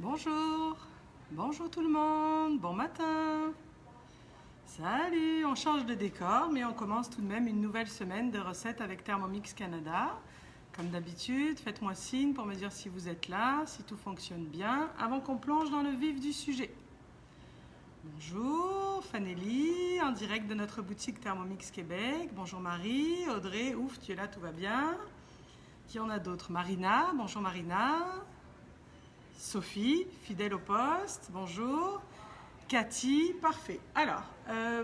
Bonjour, bonjour tout le monde, bon matin. Salut, on change de décor, mais on commence tout de même une nouvelle semaine de recettes avec Thermomix Canada. Comme d'habitude, faites-moi signe pour me dire si vous êtes là, si tout fonctionne bien, avant qu'on plonge dans le vif du sujet. Bonjour, Fanelli, en direct de notre boutique Thermomix Québec. Bonjour Marie, Audrey, ouf, tu es là, tout va bien. Qui en a d'autres? Marina, bonjour Marina. Sophie, fidèle au poste, bonjour. Cathy, parfait. Alors,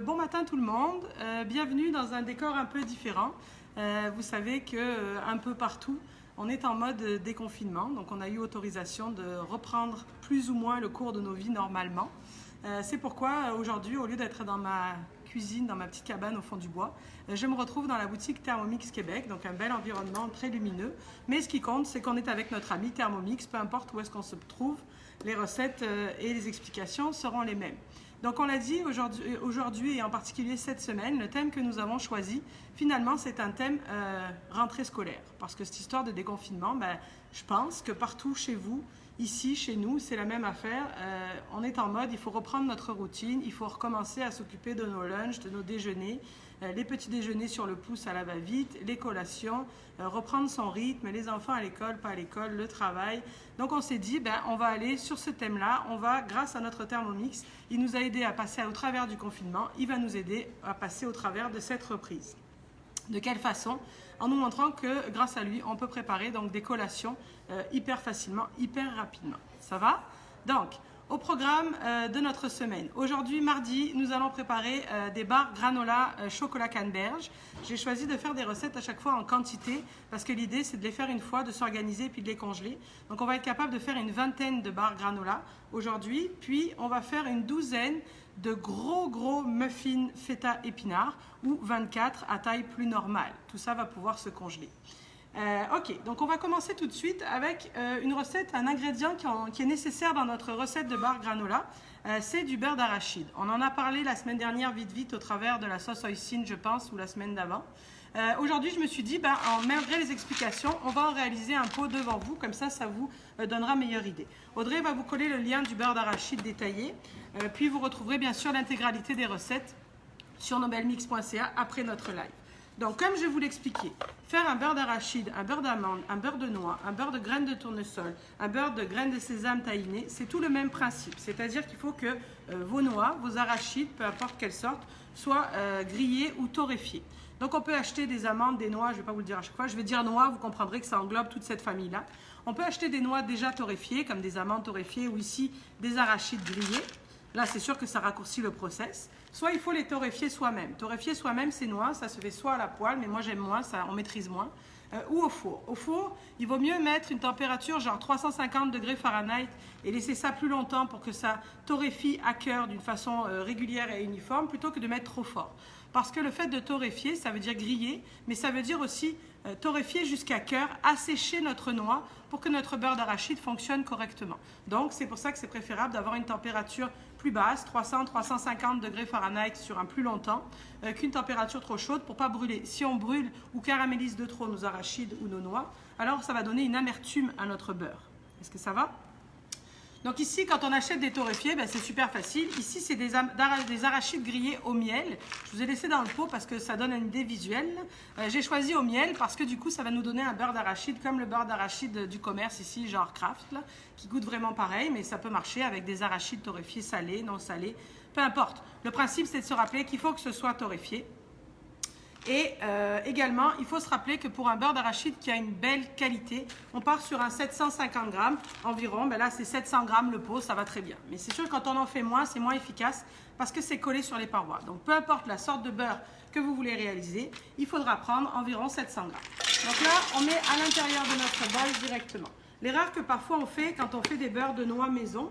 bon matin tout le monde. Bienvenue dans un décor un peu différent. Vous savez que un peu partout, on est en mode déconfinement. Donc, on a eu autorisation de reprendre plus ou moins le cours de nos vies normalement. C'est pourquoi aujourd'hui, au lieu d'être dans ma cuisine, dans ma petite cabane au fond du bois, je me retrouve dans la boutique Thermomix Québec, donc un bel environnement très lumineux. Mais ce qui compte, c'est qu'on est avec notre ami Thermomix, peu importe où est-ce qu'on se trouve, les recettes et les explications seront les mêmes. Donc on l'a dit, aujourd'hui et en particulier cette semaine, le thème que nous avons choisi, finalement c'est un thème rentrée scolaire. Parce que cette histoire de déconfinement, je pense que partout chez vous, ici, chez nous, c'est la même affaire. On est en mode, il faut reprendre notre routine, il faut recommencer à s'occuper de nos lunchs, de nos déjeuners, les petits déjeuners sur le pouce à la va-vite, les collations, reprendre son rythme, les enfants à l'école, pas à l'école, le travail. Donc on s'est dit, on va aller sur ce thème-là, on va, grâce à notre Thermomix, il nous a aidé à passer au travers du confinement, il va nous aider à passer au travers de cette reprise. De quelle façon? En nous montrant que grâce à lui, on peut préparer donc des collations hyper facilement, hyper rapidement. Ça va? Donc, au programme de notre semaine. Aujourd'hui, mardi, nous allons préparer des barres granola chocolat canneberge. J'ai choisi de faire des recettes à chaque fois en quantité parce que l'idée, c'est de les faire une fois, de s'organiser puis de les congeler. Donc, on va être capable de faire une vingtaine de barres granola aujourd'hui. Puis, on va faire une douzaine de gros muffins feta épinards ou 24 à taille plus normale. Tout ça va pouvoir se congeler. Ok, donc on va commencer tout de suite avec une recette, un ingrédient qui est nécessaire dans notre recette de barre granola. C'est du beurre d'arachide. On en a parlé la semaine dernière vite au travers de la sauce hoisin, je pense, ou la semaine d'avant. Aujourd'hui, je me suis dit, malgré les explications, on va en réaliser un pot devant vous, comme ça vous donnera meilleure idée. Audrey va vous coller le lien du beurre d'arachide détaillé, puis vous retrouverez bien sûr l'intégralité des recettes sur nobelmix.ca après notre live. Donc, comme je vous l'expliquais, faire un beurre d'arachide, un beurre d'amande, un beurre de noix, un beurre de graines de tournesol, un beurre de graines de sésame tahinées, c'est tout le même principe. C'est-à-dire qu'il faut que vos noix, vos arachides, peu importe quelle sorte, soient grillées ou torréfiées. Donc, on peut acheter des amandes, des noix, je ne vais pas vous le dire à chaque fois, je vais dire noix, vous comprendrez que ça englobe toute cette famille-là. On peut acheter des noix déjà torréfiées, comme des amandes torréfiées ou ici des arachides grillés. Là, c'est sûr que ça raccourcit le process. Soit il faut les torréfier soi-même. Torréfier soi-même, c'est noix, ça se fait soit à la poêle, mais moi j'aime moins, ça, on maîtrise moins, ou au four. Au four, il vaut mieux mettre une température genre 350 degrés Fahrenheit et laisser ça plus longtemps pour que ça torréfie à cœur d'une façon régulière et uniforme, plutôt que de mettre trop fort. Parce que le fait de torréfier, ça veut dire griller, mais ça veut dire aussi torréfier jusqu'à cœur, assécher notre noix pour que notre beurre d'arachide fonctionne correctement. Donc, c'est pour ça que c'est préférable d'avoir une température plus basse, 300-350 degrés Fahrenheit sur un plus longtemps, qu'une température trop chaude pour ne pas brûler. Si on brûle ou caramélise de trop nos arachides ou nos noix, alors ça va donner une amertume à notre beurre. Est-ce que ça va? Donc ici, quand on achète des torréfiés, c'est super facile. Ici, c'est des arachides grillés au miel. Je vous ai laissé dans le pot parce que ça donne une idée visuelle. J'ai choisi au miel parce que du coup, ça va nous donner un beurre d'arachide comme le beurre d'arachide du commerce ici, genre Kraft, là, qui goûte vraiment pareil, mais ça peut marcher avec des arachides torréfiés salés, non salés, peu importe. Le principe, c'est de se rappeler qu'il faut que ce soit torréfié. Et également, il faut se rappeler que pour un beurre d'arachide qui a une belle qualité, on part sur un 750 grammes environ. Là, c'est 700 grammes le pot, ça va très bien. Mais c'est sûr que quand on en fait moins, c'est moins efficace parce que c'est collé sur les parois. Donc, peu importe la sorte de beurre que vous voulez réaliser, il faudra prendre environ 700 grammes. Donc là, on met à l'intérieur de notre bol directement. L'erreur que parfois on fait quand on fait des beurres de noix maison,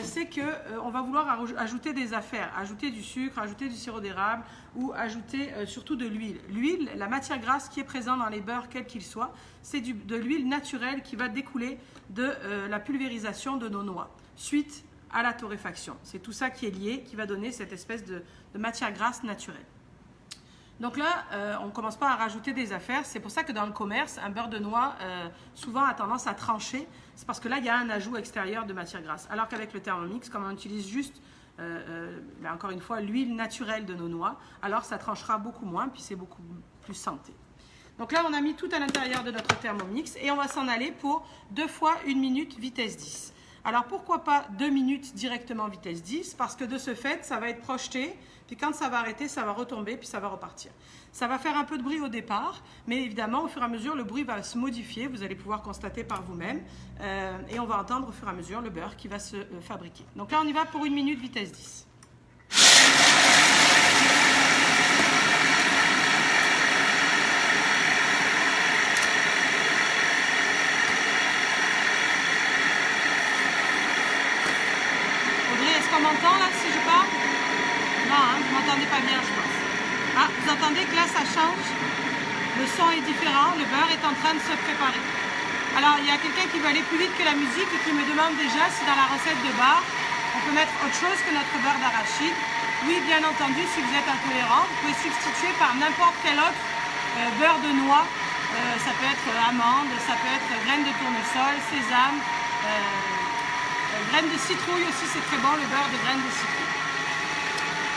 c'est qu'on va vouloir ajouter des affaires, ajouter du sucre, ajouter du sirop d'érable ou ajouter surtout de l'huile. L'huile, la matière grasse qui est présente dans les beurres, quels qu'ils soient, c'est de l'huile naturelle qui va découler de la pulvérisation de nos noix, suite à la torréfaction. C'est tout ça qui est lié, qui va donner cette espèce de matière grasse naturelle. Donc là, on ne commence pas à rajouter des affaires. C'est pour ça que dans le commerce, un beurre de noix, souvent a tendance à trancher. C'est parce que là, il y a un ajout extérieur de matière grasse. Alors qu'avec le Thermomix, comme on utilise juste, encore une fois, l'huile naturelle de nos noix, alors ça tranchera beaucoup moins, puis c'est beaucoup plus santé. Donc là, on a mis tout à l'intérieur de notre Thermomix et on va s'en aller pour 2 fois 1 minute vitesse 10. Alors pourquoi pas 2 minutes directement vitesse 10? Parce que de ce fait, ça va être projeté, puis quand ça va arrêter, ça va retomber, puis ça va repartir. Ça va faire un peu de bruit au départ, mais évidemment, au fur et à mesure, le bruit va se modifier, vous allez pouvoir constater par vous-même, et on va entendre au fur et à mesure le beurre qui va se fabriquer. Donc là, on y va pour 1 minute vitesse 10. On m'entend là si je parle? Non, hein, vous m'entendez pas bien je pense. Ah, vous entendez que là ça change? Le son est différent, le beurre est en train de se préparer. Alors il y a quelqu'un qui veut aller plus vite que la musique et qui me demande déjà si dans la recette de bar, on peut mettre autre chose que notre beurre d'arachide. Oui, bien entendu, si vous êtes intolérant, vous pouvez substituer par n'importe quel autre beurre de noix. Ça peut être amande, ça peut être graines de tournesol, sésame. Graines de citrouille aussi, c'est très bon, le beurre de graines de citrouille.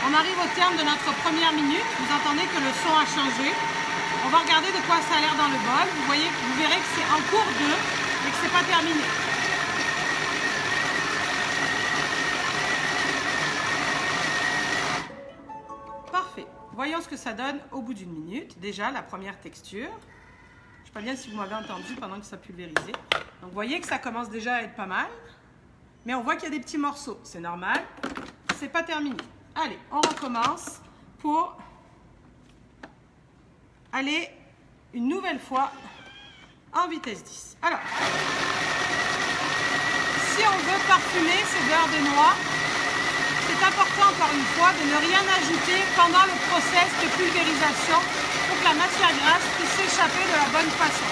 On arrive au terme de notre première minute. Vous entendez que le son a changé. On va regarder de quoi ça a l'air dans le bol. Vous verrez que c'est en cours de et que c'est pas terminé. Parfait. Voyons ce que ça donne au bout d'une minute. Déjà, la première texture. Je ne sais pas bien si vous m'avez entendu pendant que ça pulvérisait. Donc, vous voyez que ça commence déjà à être pas mal. Mais on voit qu'il y a des petits morceaux, c'est normal, c'est pas terminé. Allez, on recommence pour aller une nouvelle fois en vitesse 10. Alors, si on veut parfumer ces beurres de noix, c'est important encore une fois de ne rien ajouter pendant le process de pulvérisation pour que la matière grasse puisse s'échapper de la bonne façon.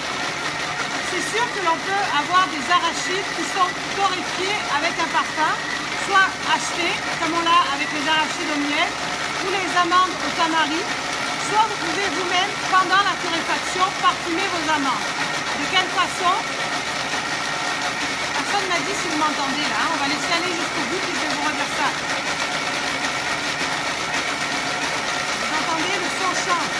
C'est sûr que l'on peut avoir des arachides qui sont torréfiés avec un parfum, soit achetés, comme on l'a avec les arachides au miel, ou les amandes au tamari, soit vous pouvez vous-même, pendant la torréfaction, parfumer vos amandes. De quelle façon? Personne ne m'a dit si vous m'entendez là, on va laisser aller jusqu'au bout, puis je vais vous redire ça. Vous entendez, le son change.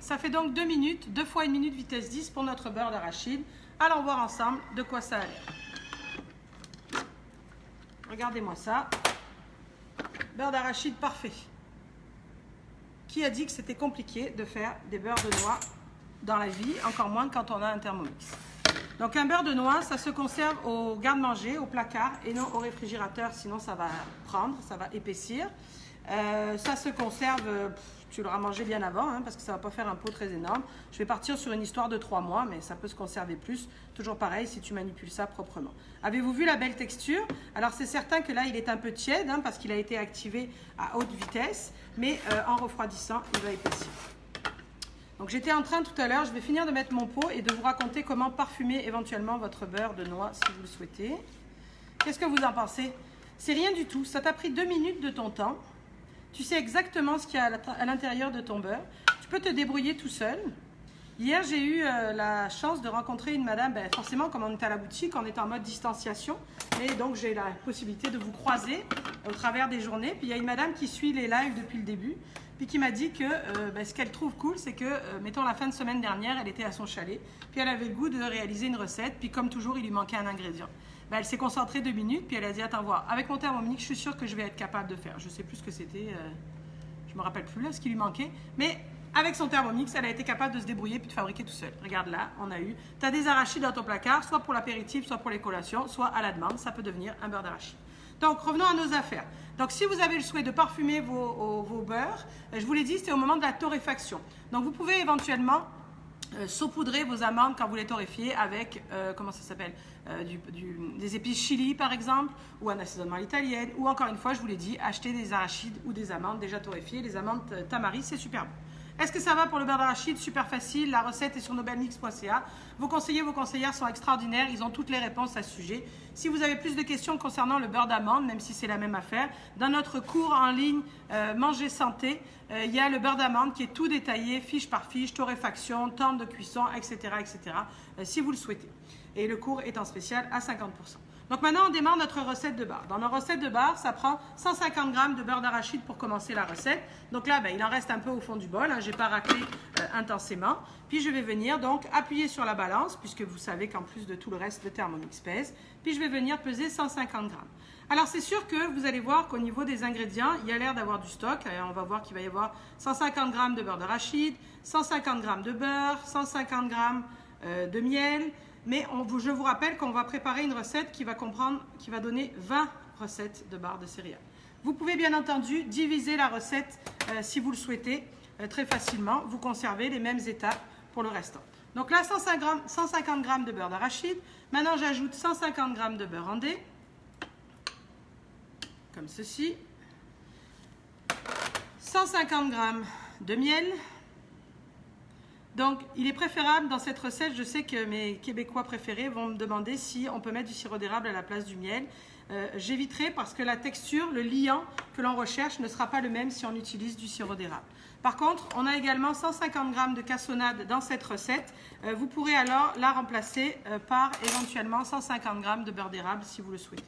Ça fait donc 2 minutes, 2 fois 1 minute vitesse 10 pour notre beurre d'arachide. Allons voir ensemble de quoi ça a l'air. Regardez-moi ça. Beurre d'arachide parfait. Qui a dit que c'était compliqué de faire des beurres de noix dans la vie, encore moins quand on a un Thermomix. Donc un beurre de noix, ça se conserve au garde-manger, au placard et non au réfrigérateur, sinon ça va prendre, ça va épaissir. Ça se conserve, tu l'auras mangé bien avant, hein, parce que ça ne va pas faire un pot très énorme. Je vais partir sur une histoire de 3 mois, mais ça peut se conserver plus. Toujours pareil si tu manipules ça proprement. Avez-vous vu la belle texture? Alors c'est certain que là il est un peu tiède, hein, parce qu'il a été activé à haute vitesse, mais en refroidissant, il va épaissir. Donc j'étais en train tout à l'heure, je vais finir de mettre mon pot et de vous raconter comment parfumer éventuellement votre beurre de noix si vous le souhaitez. Qu'est-ce que vous en pensez? C'est rien du tout, ça t'a pris 2 minutes de ton temps. Tu sais exactement ce qu'il y a à l'intérieur de ton beurre. Tu peux te débrouiller tout seul. Hier, j'ai eu la chance de rencontrer une madame, forcément, comme on est à la boutique, on est en mode distanciation. Et donc, j'ai la possibilité de vous croiser au travers des journées. Puis, il y a une madame qui suit les lives depuis le début, puis qui m'a dit que ce qu'elle trouve cool, c'est que, mettons, la fin de semaine dernière, elle était à son chalet. Puis, elle avait le goût de réaliser une recette. Puis, comme toujours, il lui manquait un ingrédient. Elle s'est concentrée 2 minutes, puis elle a dit, attends, voir, avec mon Thermomix, je suis sûre que je vais être capable de faire. Je ne sais plus ce que c'était, je ne me rappelle plus là, ce qui lui manquait. Mais avec son Thermomix, elle a été capable de se débrouiller puis de fabriquer tout seul. Regarde là, on a eu. Tu as des arachides dans ton placard, soit pour l'apéritif, soit pour les collations, soit à la demande. Ça peut devenir un beurre d'arachide. Donc, revenons à nos affaires. Donc, si vous avez le souhait de parfumer vos beurres, je vous l'ai dit, c'est au moment de la torréfaction. Donc, vous pouvez éventuellement saupoudrer vos amandes quand vous les torréfiez avec, comment ça s'appelle, des épices chili par exemple, ou un assaisonnement à l'italienne, ou encore une fois, je vous l'ai dit, acheter des arachides ou des amandes déjà torréfiées. Les amandes tamari, c'est super bon. Est-ce que ça va pour le beurre d'arachide? Super facile, la recette est sur nobelmix.ca. Vos conseillers, vos conseillères sont extraordinaires, ils ont toutes les réponses à ce sujet. Si vous avez plus de questions concernant le beurre d'amande, même si c'est la même affaire, dans notre cours en ligne Manger Santé, il y a le beurre d'amande qui est tout détaillé, fiche par fiche, torréfaction, temps de cuisson, etc. etc. Si vous le souhaitez. Et le cours est en spécial à 50%. Donc maintenant, on démarre notre recette de bar. Dans notre recette de bar, ça prend 150 g de beurre d'arachide pour commencer la recette. Donc là, il en reste un peu au fond du bol. Je n'ai pas raclé intensément. Puis je vais venir donc appuyer sur la balance, puisque vous savez qu'en plus de tout le reste, le Thermomix pèse. Puis je vais venir peser 150 g. Alors c'est sûr que vous allez voir qu'au niveau des ingrédients, il y a l'air d'avoir du stock. On va voir qu'il va y avoir 150 g de beurre d'arachide, 150 g de beurre, 150 g de miel. Mais je vous rappelle qu'on va préparer une recette qui va donner 20 recettes de barres de céréales. Vous pouvez bien entendu diviser la recette si vous le souhaitez très facilement. Vous conservez les mêmes étapes pour le restant. Donc là, 150 g de beurre d'arachide. Maintenant, j'ajoute 150 g de beurre andé, comme ceci. 150 g de miel. Donc, il est préférable dans cette recette, je sais que mes Québécois préférés vont me demander si on peut mettre du sirop d'érable à la place du miel. J'éviterai parce que la texture, le liant que l'on recherche ne sera pas le même si on utilise du sirop d'érable. Par contre, on a également 150 g de cassonade dans cette recette. Vous pourrez alors la remplacer par éventuellement 150 g de beurre d'érable si vous le souhaitez.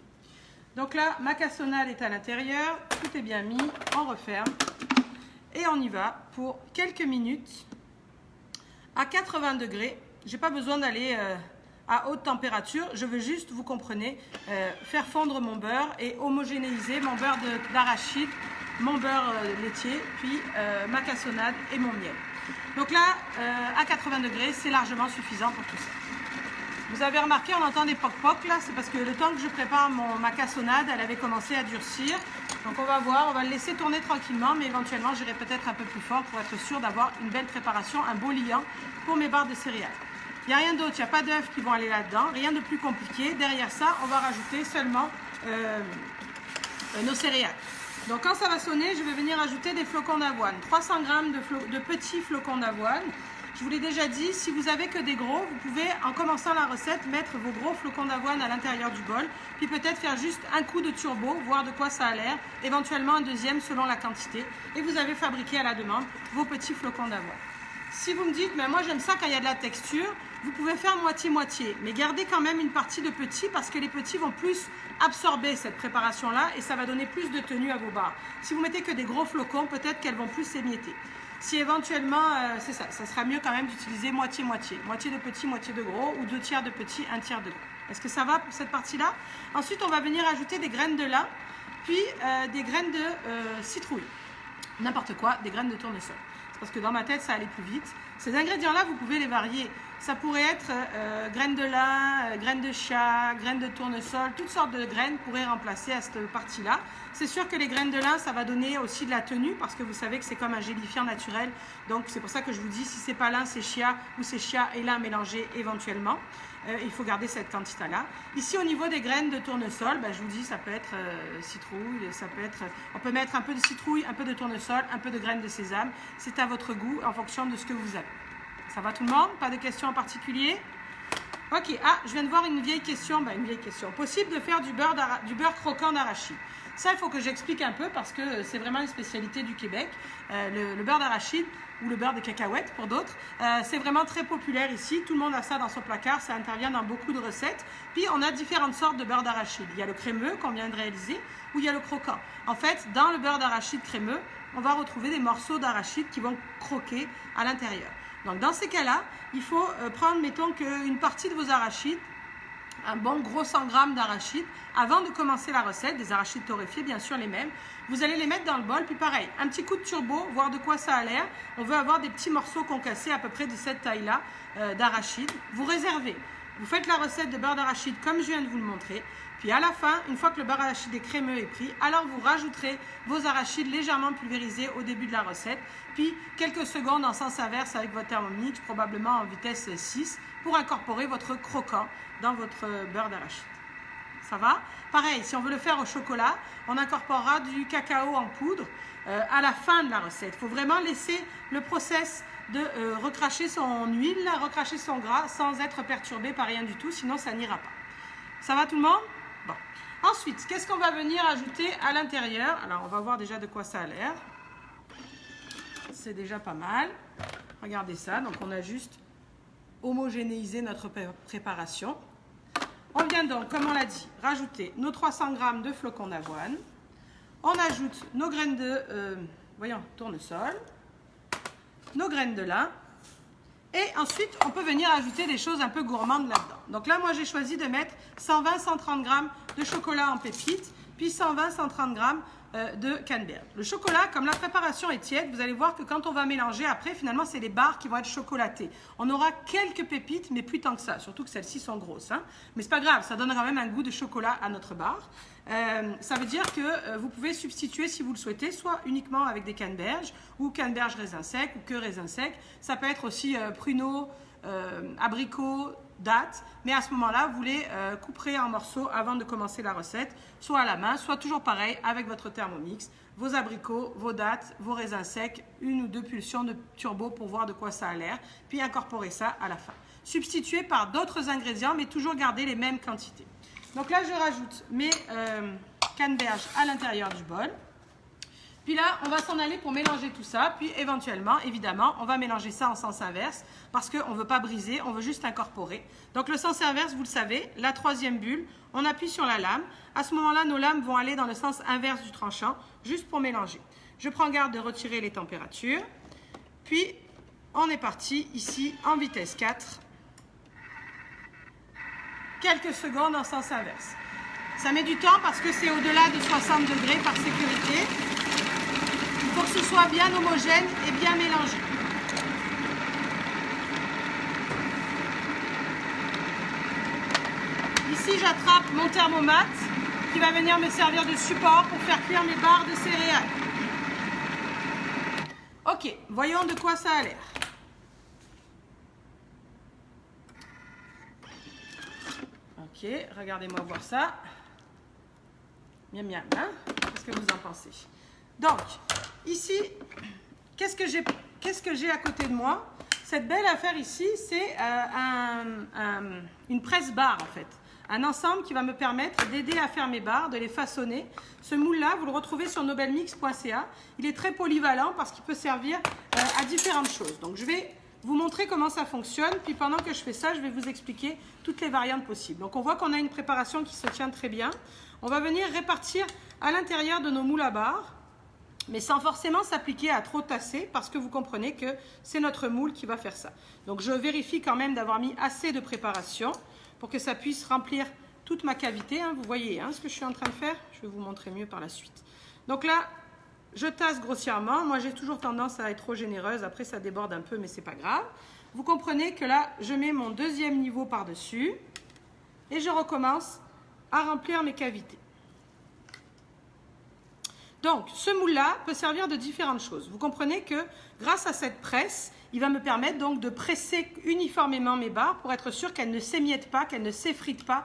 Donc là, ma cassonade est à l'intérieur, tout est bien mis, on referme et on y va pour quelques minutes. À 80 degrés, je n'ai pas besoin d'aller à haute température, je veux juste, vous comprenez, faire fondre mon beurre et homogénéiser mon beurre d'arachide, mon beurre laitier, puis ma cassonade et mon miel. Donc là, à 80 degrés, c'est largement suffisant pour tout ça. Vous avez remarqué, on entend des poc-poc là, c'est parce que le temps que je prépare ma cassonade, elle avait commencé à durcir. Donc on va voir, on va le laisser tourner tranquillement, mais éventuellement j'irai peut-être un peu plus fort pour être sûr d'avoir une belle préparation, un beau liant pour mes barres de céréales. Il n'y a rien d'autre, il n'y a pas d'œufs qui vont aller là-dedans, rien de plus compliqué. Derrière ça, on va rajouter seulement nos céréales. Donc quand ça va sonner, je vais venir ajouter des flocons d'avoine. 300 g de petits flocons d'avoine. Je vous l'ai déjà dit, si vous n'avez que des gros, vous pouvez, en commençant la recette, mettre vos gros flocons d'avoine à l'intérieur du bol, puis peut-être faire juste un coup de turbo, voir de quoi ça a l'air, éventuellement un deuxième selon la quantité, et vous avez fabriqué à la demande vos petits flocons d'avoine. Si vous me dites, mais moi j'aime ça quand il y a de la texture, vous pouvez faire moitié-moitié, mais gardez quand même une partie de petits parce que les petits vont plus absorber cette préparation-là et ça va donner plus de tenue à vos barres. Si vous mettez que des gros flocons, peut-être qu'elles vont plus s'émietter. Si éventuellement, c'est ça, ça sera mieux quand même d'utiliser moitié-moitié. Moitié de petits, moitié de gros, ou 2 tiers de petits, 1 tiers de gros. Est-ce que ça va pour cette partie-là? Ensuite, on va venir ajouter des graines de lin, puis des graines de citrouille. N'importe quoi, des graines de tournesol. C'est parce que dans ma tête, ça allait plus vite. Ces ingrédients-là, vous pouvez les varier. Ça pourrait être graines de lin, graines de chia, graines de tournesol, toutes sortes de graines pourraient remplacer à cette partie-là. C'est sûr que les graines de lin, ça va donner aussi de la tenue parce que vous savez que c'est comme un gélifiant naturel. Donc c'est pour ça que je vous dis, si c'est pas lin, c'est chia ou c'est chia et lin mélangés éventuellement. Il faut garder cette quantité-là. Ici, au niveau des graines de tournesol, je vous dis, ça peut être citrouille, ça peut être... On peut mettre un peu de citrouille, un peu de tournesol, un peu de graines de sésame. C'est à votre goût en fonction de ce que vous avez. Ça va tout le monde? Pas de questions en particulier? Ok, je viens de voir une vieille question. Une vieille question. Possible de faire du beurre croquant d'arachide? Ça, il faut que j'explique un peu parce que c'est vraiment une spécialité du Québec. Le beurre d'arachide ou le beurre de cacahuète pour d'autres, c'est vraiment très populaire ici. Tout le monde a ça dans son placard, ça intervient dans beaucoup de recettes. Puis, on a différentes sortes de beurre d'arachide. Il y a le crémeux qu'on vient de réaliser ou il y a le croquant. En fait, dans le beurre d'arachide crémeux, on va retrouver des morceaux d'arachide qui vont croquer à l'intérieur. Donc, dans ces cas-là, il faut prendre, mettons, qu'une partie de vos arachides, un bon gros 100 g d'arachides, avant de commencer la recette, des arachides torréfiés, bien sûr les mêmes. Vous allez les mettre dans le bol, puis pareil, un petit coup de turbo, voir de quoi ça a l'air. On veut avoir des petits morceaux concassés à peu près de cette taille-là d'arachides. Vous réservez Vous faites la recette de beurre d'arachide comme je viens de vous le montrer. Puis à la fin, une fois que le beurre d'arachide est crémeux et pris, alors vous rajouterez vos arachides légèrement pulvérisés au début de la recette. Puis quelques secondes en sens inverse avec votre Thermomix, probablement en vitesse 6, pour incorporer votre croquant dans votre beurre d'arachide. Ça va? Pareil, si on veut le faire au chocolat, on incorporera du cacao en poudre à la fin de la recette. Il faut vraiment laisser le process de recracher son huile, recracher son gras sans être perturbé par rien du tout, sinon ça n'ira pas. Ça va tout le monde? Bon. Ensuite, qu'est-ce qu'on va venir ajouter à l'intérieur? Alors, on va voir déjà de quoi ça a l'air. C'est déjà pas mal. Regardez ça. Donc, on a juste homogénéisé notre préparation. On vient donc, comme on l'a dit, rajouter nos 300 g de flocons d'avoine. On ajoute nos graines de tournesol, nos graines de lin. Et ensuite, on peut venir ajouter des choses un peu gourmandes là-dedans. Donc là, moi, j'ai choisi de mettre 120-130 g de chocolat en pépites, puis 120-130 g de canneberge. Le chocolat, comme la préparation est tiède, vous allez voir que quand on va mélanger après, finalement, c'est les barres qui vont être chocolatées. On aura quelques pépites, mais plus tant que ça. Surtout que celles-ci sont grosses. Hein. Mais c'est pas grave, ça donne quand même un goût de chocolat à notre barre. Ça veut dire que vous pouvez substituer, si vous le souhaitez, soit uniquement avec des canneberges, ou canneberges raisins secs, ou que raisins secs. Ça peut être aussi pruneaux, abricots, dattes, mais à ce moment-là, vous les couperez en morceaux avant de commencer la recette, soit à la main, soit toujours pareil avec votre Thermomix, vos abricots, vos dattes, vos raisins secs, une ou deux pulsions de turbo pour voir de quoi ça a l'air, puis incorporer ça à la fin. Substituer par d'autres ingrédients, mais toujours garder les mêmes quantités. Donc là, je rajoute mes canneberges à l'intérieur du bol. Puis là, on va s'en aller pour mélanger tout ça. Puis éventuellement, évidemment, on va mélanger ça en sens inverse parce qu'on ne veut pas briser, on veut juste incorporer. Donc le sens inverse, vous le savez, la troisième bulle, on appuie sur la lame. À ce moment-là, nos lames vont aller dans le sens inverse du tranchant, juste pour mélanger. Je prends garde de retirer les températures. Puis, on est parti ici en vitesse 4. Quelques secondes en sens inverse. Ça met du temps parce que c'est au-delà de 60 degrés par sécurité. Il faut que ce soit bien homogène et bien mélangé. Ici, j'attrape mon thermomètre qui va venir me servir de support pour faire cuire mes barres de céréales. Ok, voyons de quoi ça a l'air. Ok, regardez-moi voir ça. Miam miam, hein? Qu'est-ce que vous en pensez? Donc, ici, qu'est-ce que j'ai à côté de moi? Cette belle affaire ici, c'est une presse-barre en fait. Un ensemble qui va me permettre d'aider à faire mes barres, de les façonner. Ce moule-là, vous le retrouvez sur nobelmix.ca. Il est très polyvalent parce qu'il peut servir à différentes choses. Donc, je vais vous montrer comment ça fonctionne. Puis pendant que je fais ça, je vais vous expliquer toutes les variantes possibles. Donc, on voit qu'on a une préparation qui se tient très bien. On va venir répartir à l'intérieur de nos moules à barres, mais sans forcément s'appliquer à trop tasser parce que vous comprenez que c'est notre moule qui va faire ça. Donc, je vérifie quand même d'avoir mis assez de préparation pour que ça puisse remplir toute ma cavité. Hein. Vous voyez ce que je suis en train de faire? Je vais vous montrer mieux par la suite. Donc là, je tasse grossièrement. Moi, j'ai toujours tendance à être trop généreuse. Après, ça déborde un peu, mais c'est pas grave. Vous comprenez que là, je mets mon deuxième niveau par-dessus et je recommence à remplir mes cavités. Donc, ce moule-là peut servir de différentes choses. Vous comprenez que grâce à cette presse, il va me permettre donc de presser uniformément mes barres pour être sûr qu'elles ne s'émiettent pas, qu'elles ne s'effritent pas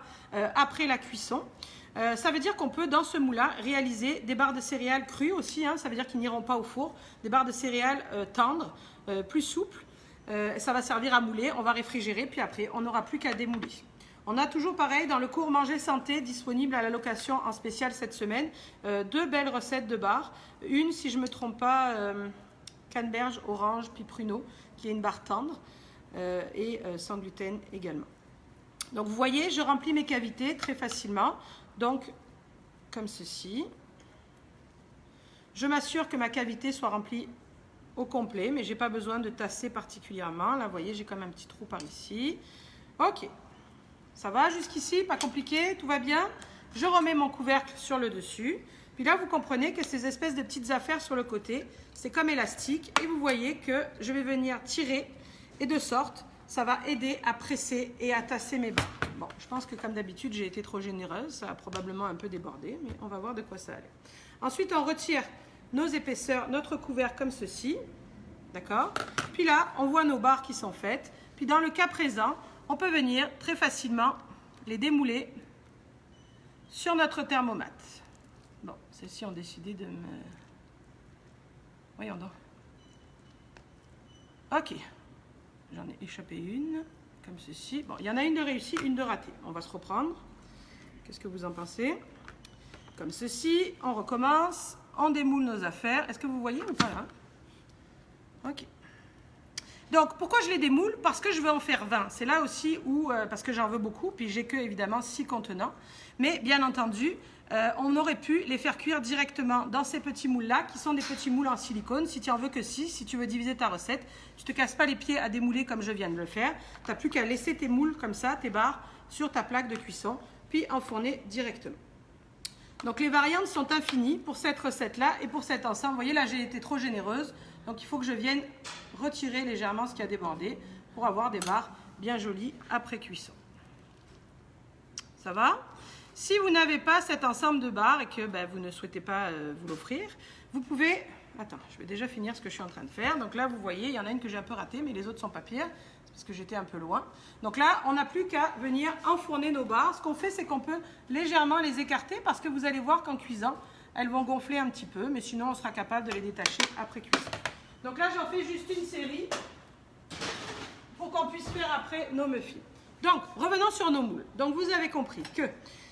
après la cuisson. Ça veut dire qu'on peut, dans ce moule-là, réaliser des barres de céréales crues aussi. Ça veut dire qu'ils n'iront pas au four. Des barres de céréales tendres, plus souples. Ça va servir à mouler. On va réfrigérer, puis après, on n'aura plus qu'à démouler. On a toujours pareil dans le cours Manger Santé disponible à la location en spécial cette semaine. Deux belles recettes de barres. Une, si je ne me trompe pas, canneberge, orange, puis pruneau, qui est une barre tendre et sans gluten également. Donc vous voyez, je remplis mes cavités très facilement. Donc, comme ceci. Je m'assure que ma cavité soit remplie au complet, mais je n'ai pas besoin de tasser particulièrement. Là, vous voyez, j'ai comme un petit trou par ici. Ok. Ça va jusqu'ici, pas compliqué, tout va bien. Je remets mon couvercle sur le dessus. Puis là, vous comprenez que ces espèces de petites affaires sur le côté, c'est comme élastique. Et vous voyez que je vais venir tirer et de sorte ça va aider à presser et à tasser mes barres. Bon, je pense que comme d'habitude, j'ai été trop généreuse. Ça a probablement un peu débordé, mais on va voir de quoi ça allait. Ensuite, on retire nos épaisseurs, notre couvert comme ceci. D'accord? Puis là, on voit nos barres qui sont faites. Puis dans le cas présent, on peut venir très facilement les démouler sur notre thermomètre. Bon, celles-ci ont décidé de me... Voyons donc. Ok. J'en ai échappé une, comme ceci. Bon, il y en a une de réussie, une de ratée. On va se reprendre. Qu'est-ce que vous en pensez? Comme ceci, on recommence, on démoule nos affaires. Est-ce que vous voyez ou pas là? Ok. Donc, pourquoi je les démoule? Parce que je veux en faire 20. C'est là aussi où, parce que j'en veux beaucoup, puis j'ai que, évidemment, 6 contenants. Mais, bien entendu, on aurait pu les faire cuire directement dans ces petits moules-là, qui sont des petits moules en silicone. Si tu en veux que 6, si tu veux diviser ta recette, tu ne te casses pas les pieds à démouler comme je viens de le faire. Tu n'as plus qu'à laisser tes moules comme ça, tes barres, sur ta plaque de cuisson, puis enfourner directement. Donc, les variantes sont infinies pour cette recette-là et pour cet ensemble. Vous voyez, là, j'ai été trop généreuse. Donc, il faut que je vienne retirer légèrement ce qui a débordé pour avoir des barres bien jolies après cuisson. Ça va? Si vous n'avez pas cet ensemble de barres et que vous ne souhaitez pas vous l'offrir, vous pouvez... Attends, je vais déjà finir ce que je suis en train de faire. Donc là, vous voyez, il y en a une que j'ai un peu ratée, mais les autres sont pas pires. C'est parce que j'étais un peu loin. Donc là, on n'a plus qu'à venir enfourner nos barres. Ce qu'on fait, c'est qu'on peut légèrement les écarter parce que vous allez voir qu'en cuisant, elles vont gonfler un petit peu. Mais sinon, on sera capable de les détacher après cuisson. Donc là, j'en fais juste une série pour qu'on puisse faire après nos muffins. Donc, revenons sur nos moules. Donc, vous avez compris que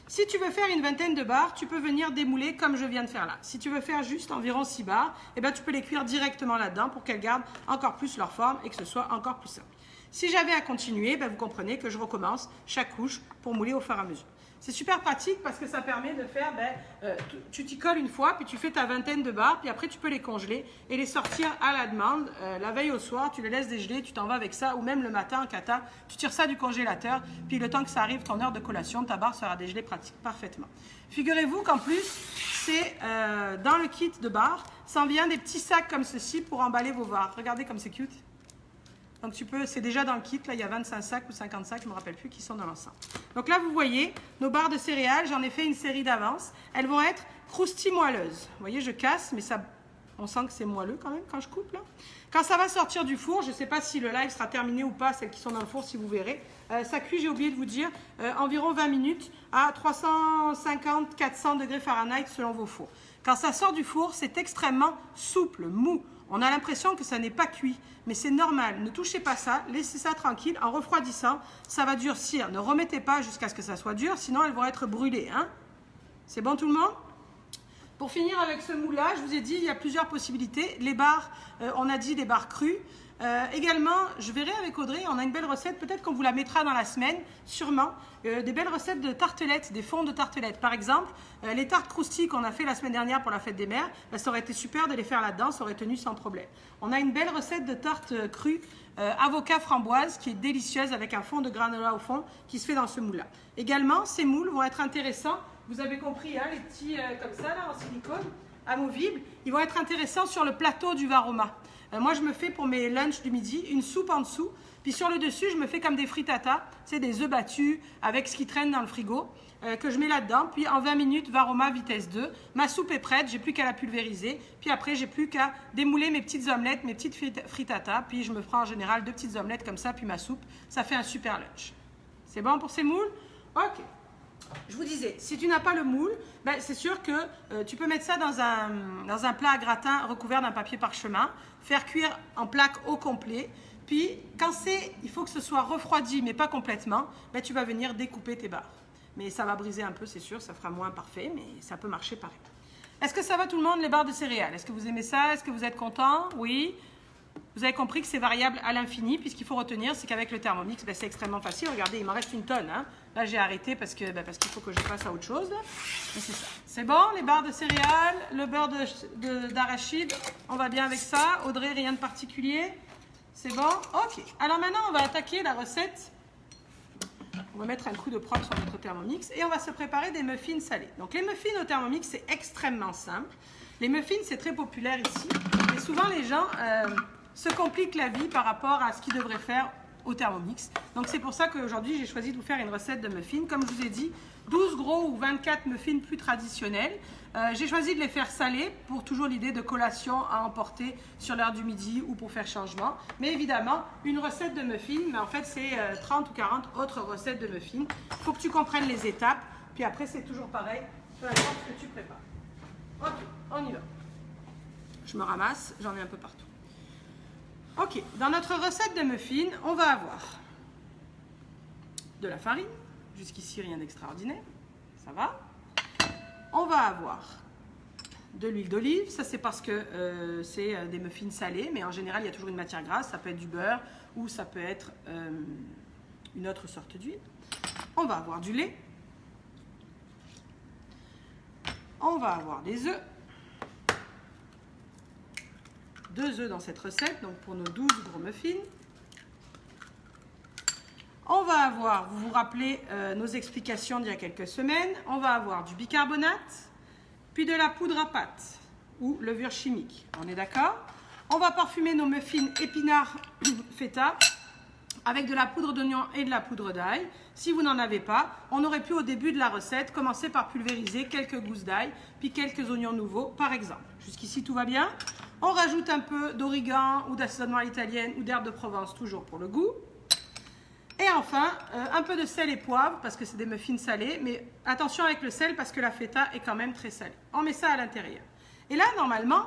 si tu veux faire une vingtaine de barres, tu peux venir démouler comme je viens de faire là. Si tu veux faire juste environ 6 barres, eh ben, tu peux les cuire directement là-dedans pour qu'elles gardent encore plus leur forme et que ce soit encore plus simple. Si j'avais à continuer, vous comprenez que je recommence chaque couche pour mouler au fur et à mesure. C'est super pratique parce que ça permet de faire, tu t'y colles une fois, puis tu fais ta vingtaine de barres, puis après tu peux les congeler et les sortir à la demande. La veille au soir, tu les laisses dégeler, tu t'en vas avec ça, ou même le matin en kata, tu tires ça du congélateur, puis le temps que ça arrive, ton heure de collation, ta barre sera dégelée parfaitement. Figurez-vous qu'en plus, c'est dans le kit de barres, ça en vient des petits sacs comme ceci pour emballer vos barres. Regardez comme c'est cute. Donc tu peux, c'est déjà dans le kit, là il y a 25 sacs ou 50 sacs, je ne me rappelle plus, qui sont dans l'ensemble. Donc là vous voyez, nos barres de céréales, j'en ai fait une série d'avance. Elles vont être croustilles moelleuses. Vous voyez, je casse, mais ça, on sent que c'est moelleux quand même quand je coupe là. Quand ça va sortir du four, je ne sais pas si le live sera terminé ou pas, celles qui sont dans le four, si vous verrez. Ça cuit, j'ai oublié de vous dire, environ 20 minutes à 350-400 degrés Fahrenheit selon vos fours. Quand ça sort du four, c'est extrêmement souple, mou. On a l'impression que ça n'est pas cuit, mais c'est normal. Ne touchez pas ça, laissez ça tranquille. En refroidissant, ça va durcir. Ne remettez pas jusqu'à ce que ça soit dur, sinon elles vont être brûlées. Hein? C'est bon tout le monde? Pour finir avec ce moule-là, je vous ai dit, il y a plusieurs possibilités. Les barres, on a dit des barres crues. Également, je verrai avec Audrey, on a une belle recette, peut-être qu'on vous la mettra dans la semaine, sûrement, des belles recettes de tartelettes, des fonds de tartelettes. Par exemple, les tartes croustilles qu'on a fait la semaine dernière pour la fête des mères, ça aurait été super de les faire là-dedans, ça aurait tenu sans problème. On a une belle recette de tarte crue, avocat framboise, qui est délicieuse avec un fond de granola au fond, qui se fait dans ce moule-là. Également, ces moules vont être intéressants, vous avez compris, hein, les petits comme ça, là, en silicone, amovibles, ils vont être intéressants sur le plateau du Varoma. Moi, je me fais pour mes lunchs du midi une soupe en dessous. Puis sur le dessus, je me fais comme des frittata, c'est des œufs battus avec ce qui traîne dans le frigo, que je mets là-dedans. Puis en 20 minutes, Varoma vitesse 2. Ma soupe est prête, j'ai plus qu'à la pulvériser. Puis après, j'ai plus qu'à démouler mes petites omelettes, mes petites frittata. Puis je me prends en général 2 petites omelettes comme ça, puis ma soupe. Ça fait un super lunch. C'est bon pour ces moules? Ok. Je vous disais, si tu n'as pas le moule, c'est sûr que tu peux mettre ça dans un plat à gratin recouvert d'un papier parchemin, faire cuire en plaque au complet, puis quand il faut que ce soit refroidi, mais pas complètement, tu vas venir découper tes barres. Mais ça va briser un peu, c'est sûr, ça fera moins parfait, mais ça peut marcher pareil. Est-ce que ça va tout le monde, les barres de céréales? Est-ce que vous aimez ça? Est-ce que vous êtes content? Oui. Vous avez compris que c'est variable à l'infini, puisqu'il faut retenir, c'est qu'avec le Thermomix, c'est extrêmement facile. Regardez, il m'en reste une tonne. Hein. Là, j'ai arrêté parce qu'il faut que je passe à autre chose. C'est ça. C'est bon, les barres de céréales, le beurre d'arachide, on va bien avec ça. Audrey, rien de particulier. C'est bon? Ok. Alors maintenant, on va attaquer la recette. On va mettre un coup de propre sur notre Thermomix et on va se préparer des muffins salés. Donc, les muffins au Thermomix, c'est extrêmement simple. Les muffins, c'est très populaire ici. Et souvent, les gens se compliquent la vie par rapport à ce qu'ils devraient faire au Thermomix. Donc c'est pour ça qu'aujourd'hui j'ai choisi de vous faire une recette de muffins. Comme je vous ai dit, 12 gros ou 24 muffins plus traditionnels. J'ai choisi de les faire salés pour toujours l'idée de collation à emporter sur l'heure du midi ou pour faire changement. Mais évidemment, une recette de muffins, mais en fait c'est 30 ou 40 autres recettes de muffins. Il faut que tu comprennes les étapes, puis après c'est toujours pareil, peu importe ce que tu prépares. Ok, on y va. Je me ramasse, j'en ai un peu partout. Ok, dans notre recette de muffins, on va avoir de la farine. Jusqu'ici, rien d'extraordinaire. Ça va. On va avoir de l'huile d'olive. Ça, c'est parce que c'est des muffins salés, mais en général, il y a toujours une matière grasse. Ça peut être du beurre ou ça peut être une autre sorte d'huile. On va avoir du lait. On va avoir des œufs. 2 œufs dans cette recette, donc pour nos 12 gros muffins. On va avoir, vous vous rappelez nos explications d'il y a quelques semaines, on va avoir du bicarbonate, puis de la poudre à pâte ou levure chimique. On est d'accord? On va parfumer nos muffins épinards feta avec de la poudre d'oignon et de la poudre d'ail. Si vous n'en avez pas, on aurait pu au début de la recette commencer par pulvériser quelques gousses d'ail, puis quelques oignons nouveaux par exemple. Jusqu'ici tout va bien? On rajoute un peu d'origan ou d'assaisonnement à l'italienne ou d'herbe de Provence, toujours pour le goût. Et enfin, un peu de sel et poivre, parce que c'est des muffins salés, mais attention avec le sel, parce que la feta est quand même très salée. On met ça à l'intérieur. Et là, normalement,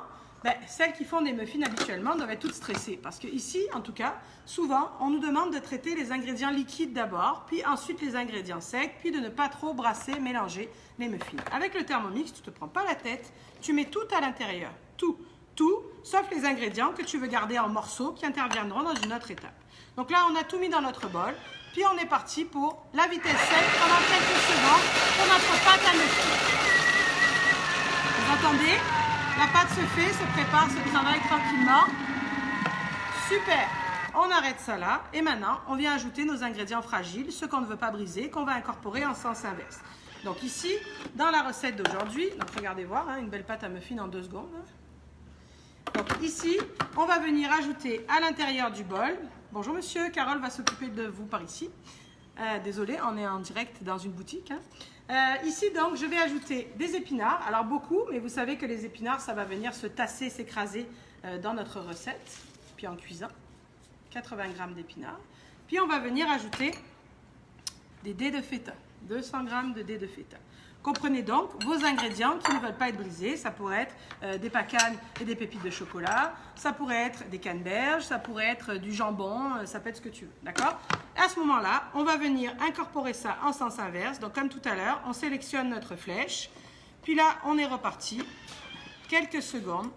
celles qui font des muffins habituellement doivent être toutes stressées, parce que ici, en tout cas, souvent, on nous demande de traiter les ingrédients liquides d'abord, puis ensuite les ingrédients secs, puis de ne pas trop brasser, mélanger les muffins. Avec le Thermomix, tu ne te prends pas la tête, tu mets tout à l'intérieur, tout, sauf les ingrédients que tu veux garder en morceaux qui interviendront dans une autre étape. Donc là, on a tout mis dans notre bol, puis on est parti pour la vitesse sec pendant quelques secondes pour notre pâte à muffins. Vous entendez? La pâte se fait, se prépare, se travaille tranquillement. Super! On arrête ça là, et maintenant, on vient ajouter nos ingrédients fragiles, ceux qu'on ne veut pas briser, qu'on va incorporer en sens inverse. Donc ici, dans la recette d'aujourd'hui, donc regardez voir, une belle pâte à muffins en 2 secondes. Donc ici, on va venir ajouter à l'intérieur du bol. Bonjour monsieur, Carole va s'occuper de vous par ici. Désolée, on est en direct dans une boutique. Ici donc, je vais ajouter des épinards. Alors beaucoup, mais vous savez que les épinards, ça va venir se tasser, s'écraser dans notre recette. Puis en cuisant, 80 g d'épinards. Puis on va venir ajouter des dés de feta, 200 g de dés de feta. Comprenez donc vos ingrédients qui ne veulent pas être brisés. Ça pourrait être des pacanes et des pépites de chocolat. Ça pourrait être des canneberges. Ça pourrait être du jambon. Ça peut être ce que tu veux. D'accord? À ce moment-là, on va venir incorporer ça en sens inverse. Donc, comme tout à l'heure, on sélectionne notre flèche. Puis là, on est reparti. Quelques secondes.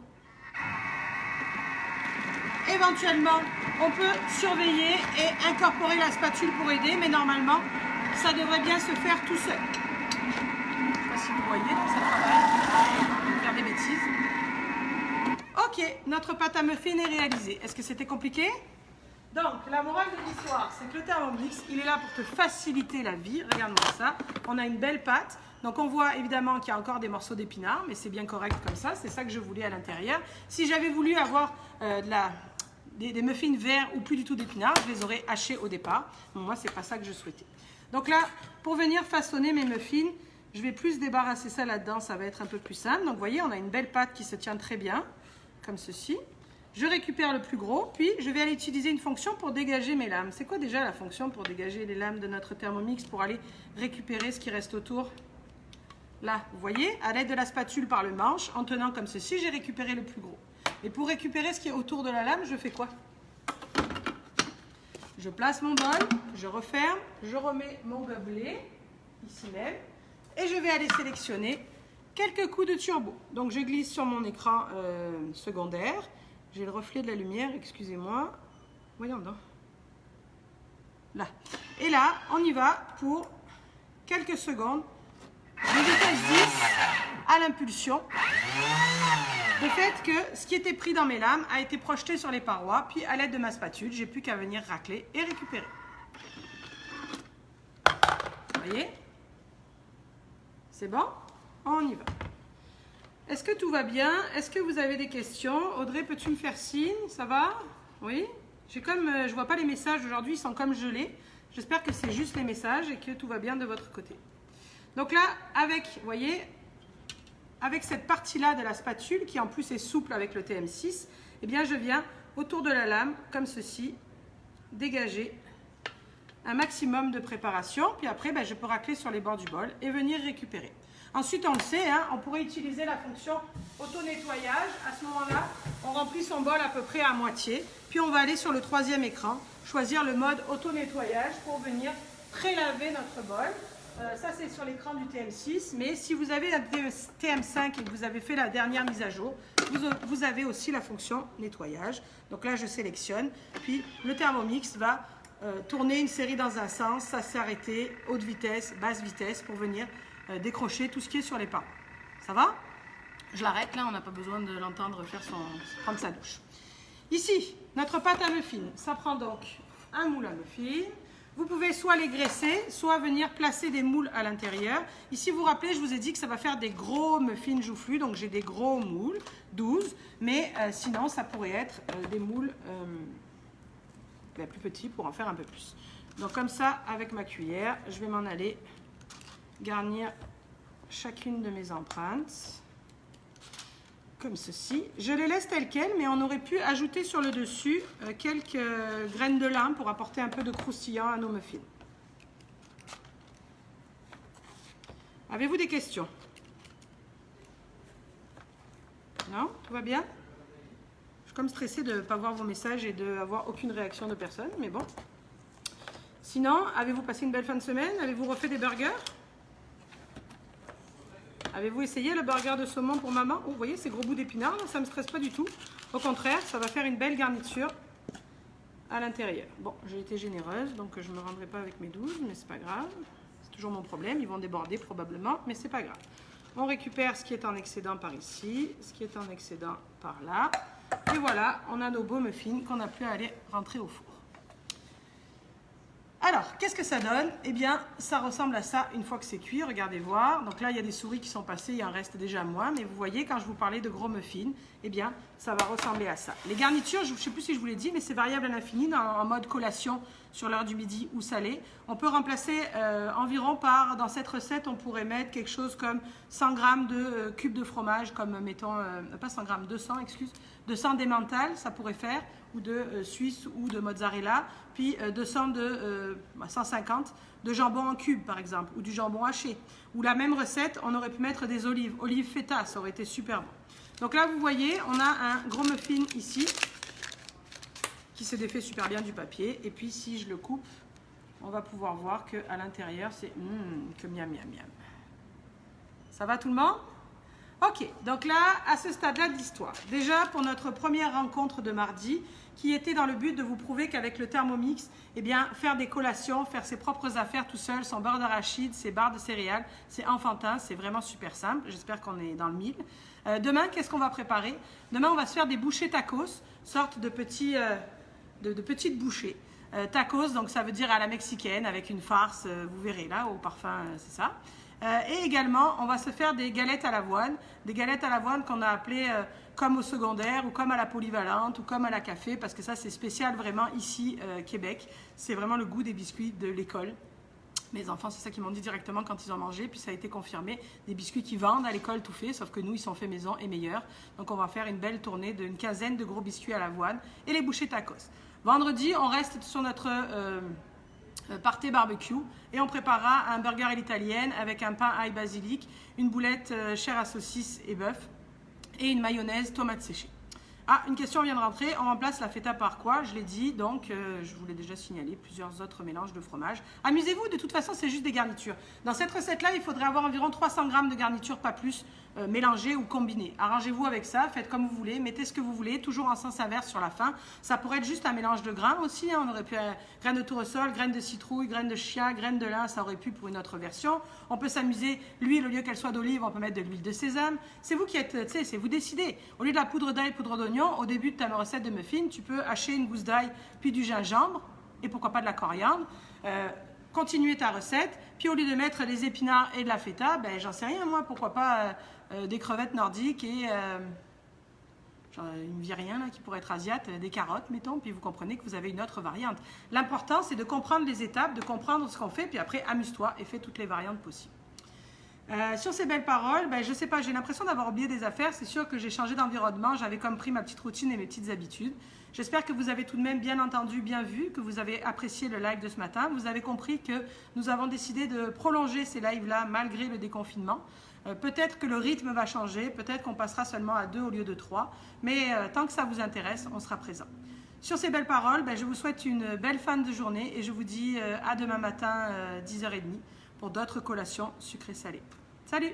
Éventuellement, on peut surveiller et incorporer la spatule pour aider. Mais normalement, ça devrait bien se faire tout seul. Si vous voyez, donc ça travaille, faire des bêtises. Ok, notre pâte à muffins est réalisée. Est-ce que c'était compliqué? Donc, la morale de l'histoire, c'est que le Thermomix, il est là pour te faciliter la vie. Regarde-moi ça. On a une belle pâte. Donc, on voit évidemment qu'il y a encore des morceaux d'épinards, mais c'est bien correct comme ça. C'est ça que je voulais à l'intérieur. Si j'avais voulu avoir des muffins verts ou plus du tout d'épinards, je les aurais hachés au départ. Bon, moi, c'est pas ça que je souhaitais. Donc là, pour venir façonner mes muffins, je vais plus débarrasser ça là-dedans, ça va être un peu plus simple. Donc, vous voyez, on a une belle pâte qui se tient très bien, comme ceci. Je récupère le plus gros, puis je vais aller utiliser une fonction pour dégager mes lames. C'est quoi déjà la fonction pour dégager les lames de notre Thermomix pour aller récupérer ce qui reste autour? Là, vous voyez, à l'aide de la spatule par le manche, en tenant comme ceci, j'ai récupéré le plus gros. Et pour récupérer ce qui est autour de la lame, je fais quoi? Je place mon bol, je referme, je remets mon gobelet, ici même, et je vais aller sélectionner quelques coups de turbo. Donc je glisse sur mon écran secondaire. J'ai le reflet de la lumière, excusez-moi. Voyons donc. Là. Et là, on y va pour quelques secondes. De vitesse 10 à l'impulsion. Le fait que ce qui était pris dans mes lames a été projeté sur les parois, puis à l'aide de ma spatule, j'ai plus qu'à venir racler et récupérer. Vous voyez? C'est bon? On y va. Est-ce que tout va bien? Est-ce que vous avez des questions? Audrey, peux-tu me faire signe? Ça va? Oui? Je vois pas les messages aujourd'hui, ils sont comme gelés. J'espère que c'est juste les messages et que tout va bien de votre côté. Donc là, vous voyez, avec cette partie-là de la spatule, qui en plus est souple avec le TM6, eh bien je viens autour de la lame, comme ceci, dégager un maximum de préparation. Puis après, je peux racler sur les bords du bol et venir récupérer. Ensuite, on le sait, on pourrait utiliser la fonction auto-nettoyage. À ce moment-là, on remplit son bol à peu près à moitié. Puis on va aller sur le troisième écran, choisir le mode auto-nettoyage pour venir pré-laver notre bol. Ça, c'est sur l'écran du TM6. Mais si vous avez un TM5 et que vous avez fait la dernière mise à jour, vous avez aussi la fonction nettoyage. Donc là, je sélectionne. Puis le Thermomix va tourner une série dans un sens, ça s'est arrêté, haute vitesse, basse vitesse pour venir décrocher tout ce qui est sur les parois. Ça va? Je l'arrête là, on n'a pas besoin de l'entendre prendre sa douche. Ici, notre pâte à muffins. Ça prend donc un moule à muffins. Vous pouvez soit les graisser, soit venir placer des moules à l'intérieur. Ici, vous vous rappelez, je vous ai dit que ça va faire des gros muffins joufflus, donc j'ai des gros moules, 12, mais sinon, ça pourrait être des moules plus petits pour en faire un peu plus. Donc comme ça, avec ma cuillère, je vais m'en aller garnir chacune de mes empreintes, comme ceci. Je les laisse telles quelles, mais on aurait pu ajouter sur le dessus quelques graines de lin pour apporter un peu de croustillant à nos muffins. Avez-vous des questions? Non? Tout va bien? Je suis comme stressée de ne pas voir vos messages et d'avoir aucune réaction de personne, mais bon. Sinon, avez-vous passé une belle fin de semaine? Avez-vous refait des burgers? Avez-vous essayé le burger de saumon pour maman? Oh, vous voyez ces gros bouts d'épinards, ça ne me stresse pas du tout. Au contraire, ça va faire une belle garniture à l'intérieur. Bon, j'ai été généreuse, donc je ne me rendrai pas avec mes 12, mais c'est pas grave. C'est toujours mon problème, ils vont déborder probablement, mais c'est pas grave. On récupère ce qui est en excédent par ici, ce qui est en excédent par là. Et voilà, on a nos beaux muffins qu'on a pu aller rentrer au four. Alors, qu'est-ce que ça donne? Eh bien, ça ressemble à ça une fois que c'est cuit, regardez voir. Donc là, il y a des souris qui sont passées, il en reste déjà moins. Mais vous voyez, quand je vous parlais de gros muffins, eh bien, ça va ressembler à ça. Les garnitures, je ne sais plus si je vous l'ai dit, mais c'est variable à l'infini, en mode collation sur l'heure du midi ou salé. On peut remplacer environ dans cette recette, on pourrait mettre quelque chose comme 100 g de cubes de fromage, comme mettons, pas 100 g, 200 d'emmental, ça pourrait faire, ou de suisse ou de mozzarella, puis 150 de jambon en cube par exemple, ou du jambon haché. Ou la même recette, on aurait pu mettre des olives feta, ça aurait été super bon. Donc là, vous voyez, on a un gros muffin ici, qui se défait super bien du papier. Et puis si je le coupe, on va pouvoir voir qu'à l'intérieur, c'est que miam miam miam. Ça va tout le monde? Ok, donc là, à ce stade-là de l'histoire, déjà pour notre première rencontre de mardi, qui était dans le but de vous prouver qu'avec le Thermomix, eh bien, faire des collations, faire ses propres affaires tout seul, son beurre d'arachide, ses barres de céréales, c'est enfantin, c'est vraiment super simple. J'espère qu'on est dans le mille. Demain, qu'est-ce qu'on va préparer? Demain, on va se faire des bouchées tacos, sorte de petites bouchées. Tacos, donc ça veut dire à la mexicaine, avec une farce, vous verrez là, au parfum, c'est ça. Et également, on va se faire des galettes à l'avoine qu'on a appelées comme au secondaire ou comme à la polyvalente ou comme à la café, parce que ça c'est spécial vraiment ici, Québec. C'est vraiment le goût des biscuits de l'école. Mes enfants, c'est ça qu'ils m'ont dit directement quand ils ont mangé, puis ça a été confirmé. Des biscuits qui vendent à l'école tout fait, sauf que nous, ils sont faits maison et meilleurs. Donc on va faire une belle tournée d'une quinzaine de gros biscuits à l'avoine et les bouchées tacos. Vendredi, on reste sur notre partez barbecue et on préparera un burger à l'italienne avec un pain ail basilic, une boulette chair à saucisse et bœuf et une mayonnaise tomate séchée. Ah, une question vient de rentrer. On remplace la feta par quoi? Je l'ai dit, donc je vous l'ai déjà signalé, plusieurs autres mélanges de fromage. Amusez-vous, de toute façon, c'est juste des garnitures. Dans cette recette-là, il faudrait avoir environ 300 g de garniture, pas plus, mélangées ou combinées. Arrangez-vous avec ça, faites comme vous voulez, mettez ce que vous voulez, toujours en sens inverse sur la fin. Ça pourrait être juste un mélange de grains aussi. On aurait pu graines de tournesol, graines de citrouille, graines de chia, graines de lin, ça aurait pu pour une autre version. On peut s'amuser, l'huile, au lieu qu'elle soit d'olive, on peut mettre de l'huile de sésame. C'est vous qui êtes, tu sais, c'est vous décidez. Au lieu de la poudre d'ail, poudre d'oignon, au début de ta recette de muffins, tu peux hacher une gousse d'ail, puis du gingembre, et pourquoi pas de la coriandre. Continuer ta recette, puis au lieu de mettre des épinards et de la feta, ben j'en sais rien moi, pourquoi pas des crevettes nordiques et genre, il ne me vit rien là, qui pourrait être asiate, des carottes, mettons, puis vous comprenez que vous avez une autre variante. L'important, c'est de comprendre les étapes, de comprendre ce qu'on fait, puis après, amuse-toi et fais toutes les variantes possibles. Sur ces belles paroles, je ne sais pas, j'ai l'impression d'avoir oublié des affaires. C'est sûr que j'ai changé d'environnement, j'avais comme pris ma petite routine et mes petites habitudes. J'espère que vous avez tout de même bien entendu, bien vu, que vous avez apprécié le live de ce matin. Vous avez compris que nous avons décidé de prolonger ces lives-là malgré le déconfinement. Peut-être que le rythme va changer, peut-être qu'on passera seulement à 2 au lieu de 3, mais tant que ça vous intéresse, on sera présent. Sur ces belles paroles, je vous souhaite une belle fin de journée et je vous dis à demain matin 10h30 pour d'autres collations sucrées-salées. Salut!